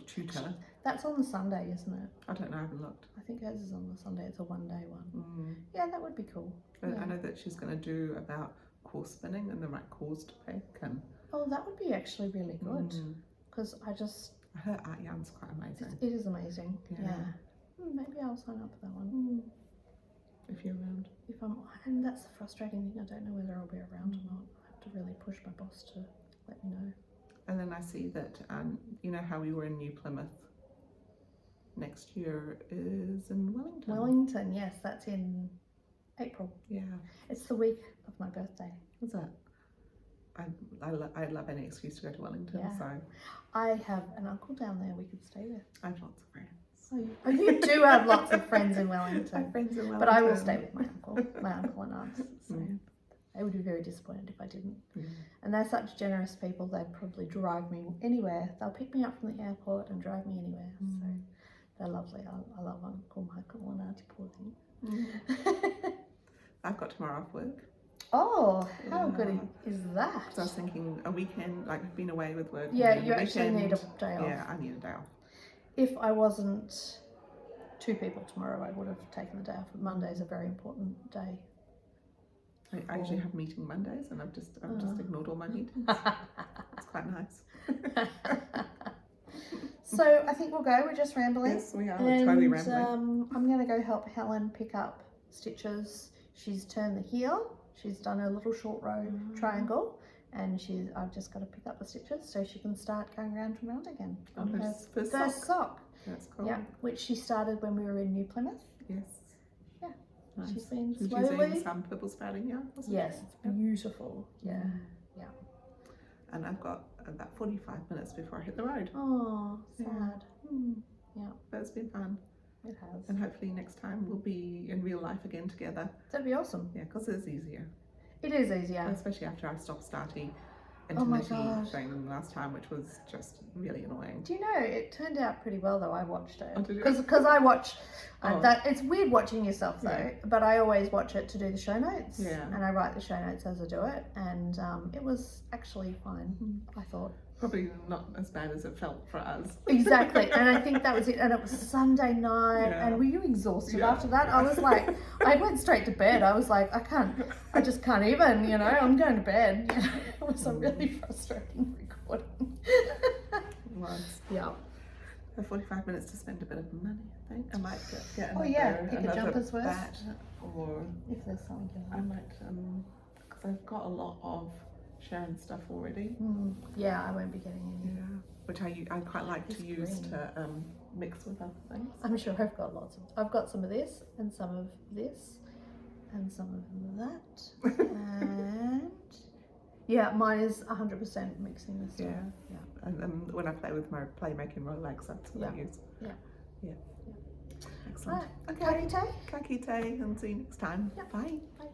tutor. That's on the Sunday, isn't it? I don't know, I haven't looked. I think hers is on the Sunday. It's a one-day one. Yeah, that would be cool. I know that she's going to do about course spinning and the right course to pick. And oh, that would be actually really good because her art yarn's quite amazing. It is amazing. Yeah. Maybe I'll sign up for that one. If you're around. And that's the frustrating thing. I don't know whether I'll be around or not. I have to really push my boss to let me know. And then I see that, you know how we were in New Plymouth? Next year is in Wellington. Wellington, yes, that's in April. Yeah. It's the week of my birthday. Is it? I love any excuse to go to Wellington, Yeah. so. I have an uncle down there we could stay with. I have lots of friends. Oh, you do have lots of friends in I Wellington. have friends in Wellington. But I will stay with my uncle and aunts. So they would be very disappointed if I didn't. And they're such generous people, they'd probably drive me anywhere. They'll pick me up from the airport and drive me anywhere. So they're lovely. I love Uncle Michael and Auntie Pauline. I've got tomorrow off work. Oh, how good is that? So I was thinking a weekend, like I've been away with work. Yeah, you actually need a day off. Yeah, I need a day off. If I wasn't 2 people tomorrow, I would have taken the day off. But Monday's a very important day. I usually have meeting Mondays and I've just ignored all my meetings. It's quite nice. So I think we'll go. We're just rambling. Yes, we are. We're totally rambling. I'm going to go help Helen pick up stitches. She's turned the heel. She's done a little short row triangle, and I've just got to pick up the stitches so she can start going round and round again. On her first sock. That's cool. Yeah, which she started when we were in New Plymouth. Yes. Yeah. Nice. She's been She's slowly. using some purple sprouting yarn. Yes, it's beautiful. Yeah. And I've got about 45 minutes before I hit the road. Oh, sad. Yeah. But it's been fun. It has. And hopefully next time we'll be in real life again together. That'd be awesome. Yeah, because it's easier. It is easier. Especially after I stop starting Oh my internet gosh. thing last time, which was just really annoying. Do you know, it turned out pretty well though. I watched it. Oh, did you? Because I watch, Oh. that it's weird watching yourself though, Yeah. but I always watch it to do the show notes. Yeah. And I write the show notes as I do it. And it was actually fine, I thought. Probably not as bad as it felt for us. Exactly. And I think that was it. And it was Sunday night. Yeah. And were you exhausted Yeah. after that? I was like, I went straight to bed. I was like, I just can't even, you know, I'm going to bed. It was a really frustrating recording. Was. Yeah. For 45 minutes to spend a bit of money, I think. I might get Oh, yeah, another, pick a another jumper's worth. bat, or If there's something you I like. might, because I've got a lot of Sharon stuff already. Yeah, I won't be getting any. Yeah, which I quite like It's to use green. to mix with other things. I'm sure I've got lots of. I've got some of this and some of this and some of that. And yeah, mine is 100% mixing this stuff. Yeah. And when I play with my playmaking Rolex, that's what I use. Yeah. Excellent. Right. Okay. Ka kite, and see you next time. Yeah. Bye. Bye.